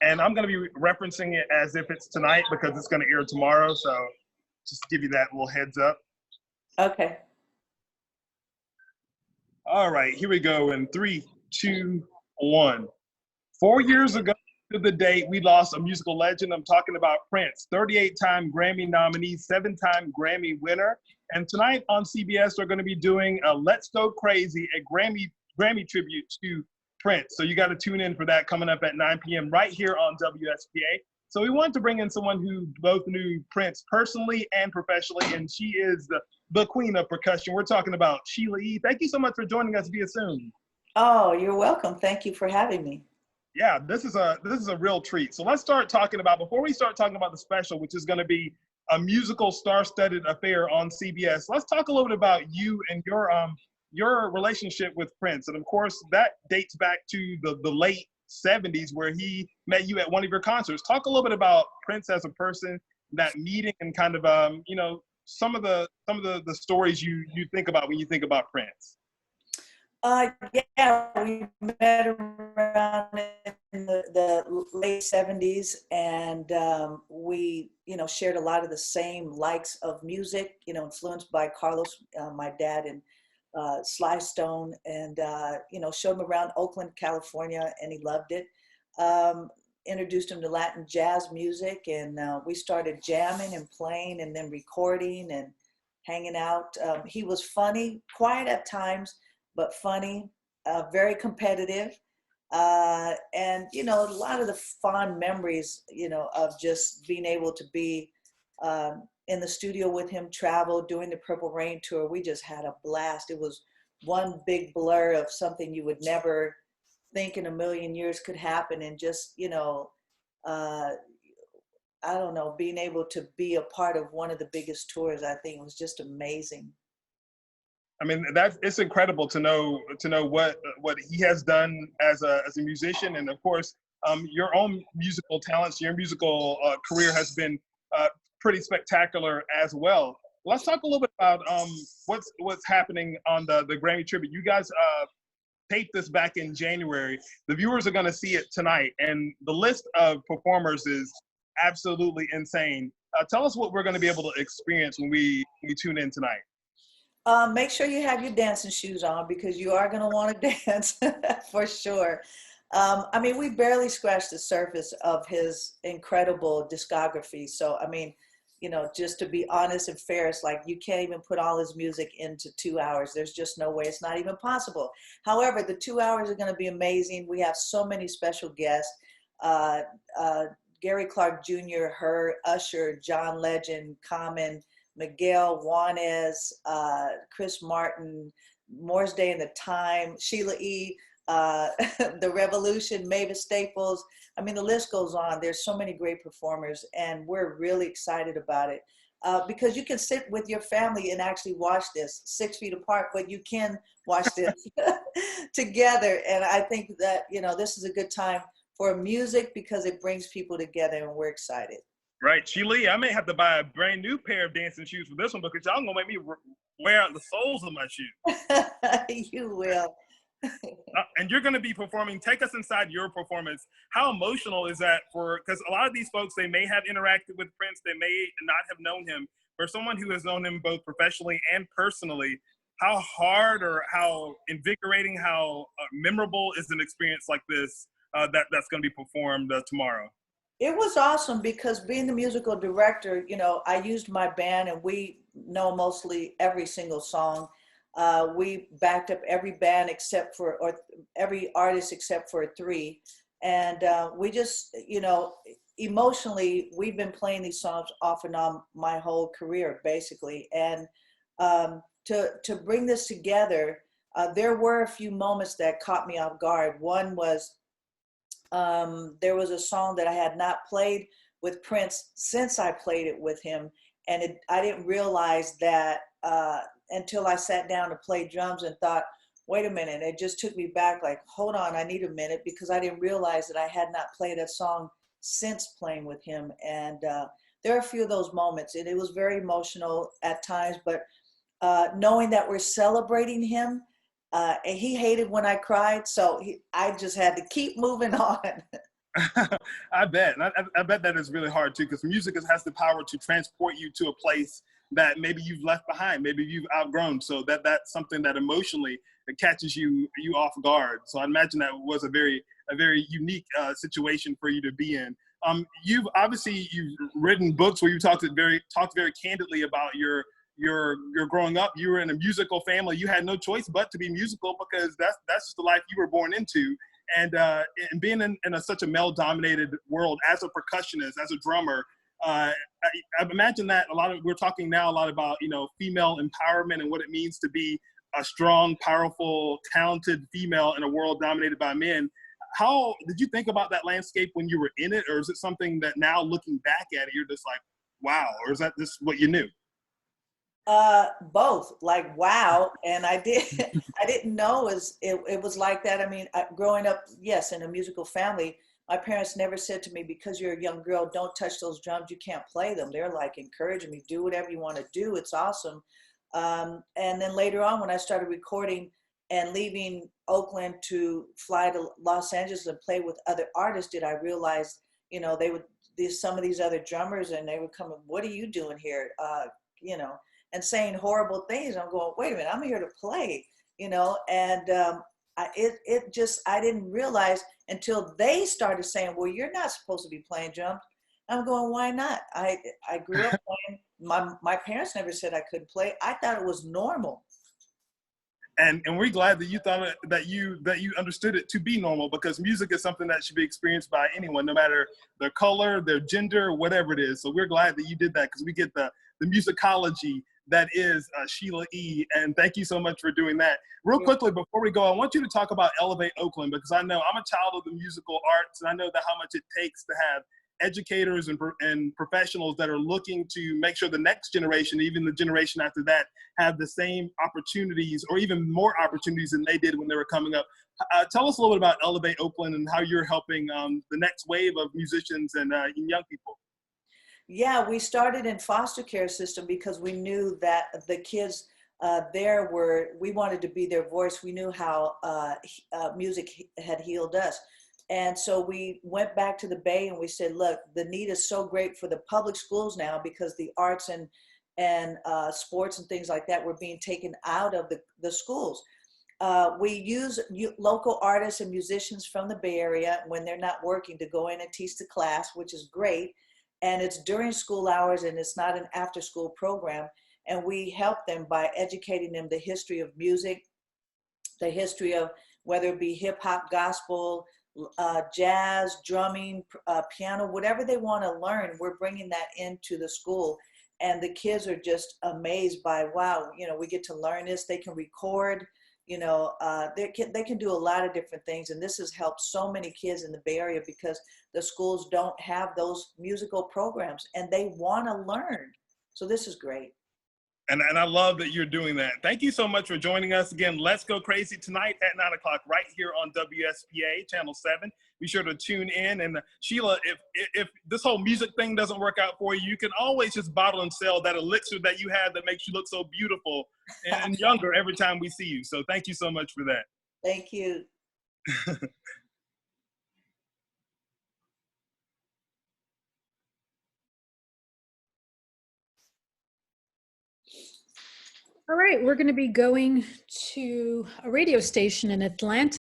And I'm going to be referencing it as if it's tonight because it's going to air tomorrow. So just to give you that little heads up. Okay. All right, here we go in 3, 2, 1. 4 years ago to the date, we lost a musical legend. I'm talking about Prince, 38-time Grammy nominee, 7-time Grammy winner. And tonight on CBS, they're going to be doing a Let's Go Crazy, a Grammy tribute to Prince. So you got to tune in for that coming up at 9 p.m. right here on WSPA. So we wanted to bring in someone who both knew Prince personally and professionally, and she is the queen of percussion. We're talking about Sheila E. Thank you so much for joining us via Zoom. Oh, you're welcome. Thank you for having me. Yeah, this is a real treat. So let's start talking about, before we start talking about the special, which is going to be a musical star-studded affair on CBS, let's talk a little bit about you and your relationship with Prince. And of course, that dates back to the late 70s where he met you at one of your concerts. Talk a little bit about Prince as a person, that meeting, and kind of some of the stories you think about when you think about Prince. Yeah, we met around in the late 70s, and we, shared a lot of the same likes of music, influenced by Carlos, my dad, and Sly Stone, and, showed him around Oakland, California, and he loved it. Introduced him to Latin jazz music, and we started jamming and playing and then recording and hanging out. He was funny, quiet at times, but funny, very competitive. And, a lot of the fond memories, of just being able to be in the studio with him, travel, doing the Purple Rain tour. We just had a blast. It was one big blur of something you would never think in a million years could happen. And just, I don't know, being able to be a part of one of the biggest tours, I think was just amazing. I mean, it's incredible to know what he has done as a musician, and of course, your own musical talents, your musical career has been pretty spectacular as well. Let's talk a little bit about what's happening on the Grammy Tribute. You guys taped this back in January. The viewers are going to see it tonight, and the list of performers is absolutely insane. Tell us what we're going to be able to experience when we tune in tonight. Make sure you have your dancing shoes on because you are going to want to dance for sure. We barely scratched the surface of his incredible discography. So, just to be honest and fair, it's like you can't even put all his music into 2 hours. There's just no way. It's not even possible. However, the 2 hours are going to be amazing. We have so many special guests. Gary Clark Jr., her, Usher, John Legend, Common, Miguel Juanes, Chris Martin, Morris Day and the Time, Sheila E., The Revolution, Mavis Staples. The list goes on. There's so many great performers, and we're really excited about it because you can sit with your family and actually watch this 6 feet apart, but you can watch this together. And I think that, this is a good time for music because it brings people together, and we're excited. Right, Sheila, I may have to buy a brand new pair of dancing shoes for this one because y'all gonna make me wear out the soles of my shoes. You will. And you're gonna be performing. Take us inside your performance. How emotional is that because a lot of these folks, they may have interacted with Prince, they may not have known him. For someone who has known him both professionally and personally, how hard or how invigorating, how memorable is an experience like this that's gonna be performed tomorrow? It was awesome because being the musical director, I used my band and we know mostly every single song. We backed up every band or every artist except for 3. And we just, emotionally, we've been playing these songs off and on my whole career, basically. And to bring this together, there were a few moments that caught me off guard. One was, there was a song that I had not played with Prince since I played it with him. And I didn't realize that until I sat down to play drums and thought, wait a minute. It just took me back like, hold on, I need a minute, because I didn't realize that I had not played that song since playing with him. And there are a few of those moments, and it was very emotional at times, but knowing that we're celebrating him, and he hated when I cried, so I just had to keep moving on. I bet. And I bet that is really hard too, because music has the power to transport you to a place that maybe you've left behind, maybe you've outgrown. So that's something that emotionally that catches you off guard. So I imagine that was a very unique situation for you to be in. You've written books where you talked very candidly about your growing up. You were in a musical family. You had no choice but to be musical because that's just the life you were born into. And being in such a male-dominated world as a percussionist, as a drummer, I imagine that we're talking now a lot about, female empowerment and what it means to be a strong, powerful, talented female in a world dominated by men. How did you think about that landscape when you were in it? Or is it something that now looking back at it, you're just like, wow, or is that just what you knew? Both, like, wow. And I didn't know it was like that. I mean, growing up, yes, in a musical family, my parents never said to me, because you're a young girl, don't touch those drums, you can't play them. They're like encouraging me, do whatever you want to do. It's awesome. And then later on, when I started recording and leaving Oakland to fly to Los Angeles and play with other artists, did I realize, some of these other drummers, and they would come, what are you doing here? And saying horrible things. I'm going, wait a minute, I'm here to play, and I didn't realize until they started saying, well, you're not supposed to be playing drums. I'm going, why not? I grew up playing. My parents never said I couldn't play. I thought it was normal. And we're glad that you thought that you understood it to be normal, because music is something that should be experienced by anyone, no matter their color, their gender, whatever it is. So we're glad that you did that, because we get the musicology that is Sheila E. And thank you so much for doing that. Real quickly, before we go, I want you to talk about Elevate Oakland, because I know I'm a child of the musical arts, and I know that how much it takes to have educators and professionals that are looking to make sure the next generation, even the generation after that, have the same opportunities or even more opportunities than they did when they were coming up. Tell us a little bit about Elevate Oakland and how you're helping the next wave of musicians and young people. Yeah, we started in foster care system because we knew that the kids we wanted to be their voice. We knew how music had healed us. And so we went back to the Bay and we said, look, the need is so great for the public schools now, because the arts and sports and things like that were being taken out of the schools. We use local artists and musicians from the Bay Area when they're not working to go in and teach the class, which is great. And it's during school hours, and it's not an after-school program. And we help them by educating them the history of music, the history of whether it be hip-hop, gospel, jazz, drumming, piano, whatever they want to learn. We're bringing that into the school. And the kids are just amazed by, wow, we get to learn this. They can record. They can do a lot of different things. And this has helped so many kids in the Bay Area, because the schools don't have those musical programs and they want to learn. So this is great. And I love that you're doing that. Thank you so much for joining us again. Let's Go Crazy tonight at 9 o'clock right here on WSPA Channel 7. Be sure to tune in. And Sheila, if this whole music thing doesn't work out for you, you can always just bottle and sell that elixir that you have that makes you look so beautiful and younger every time we see you. So thank you so much for that. Thank you. All right, we're going to be going to a radio station in Atlanta.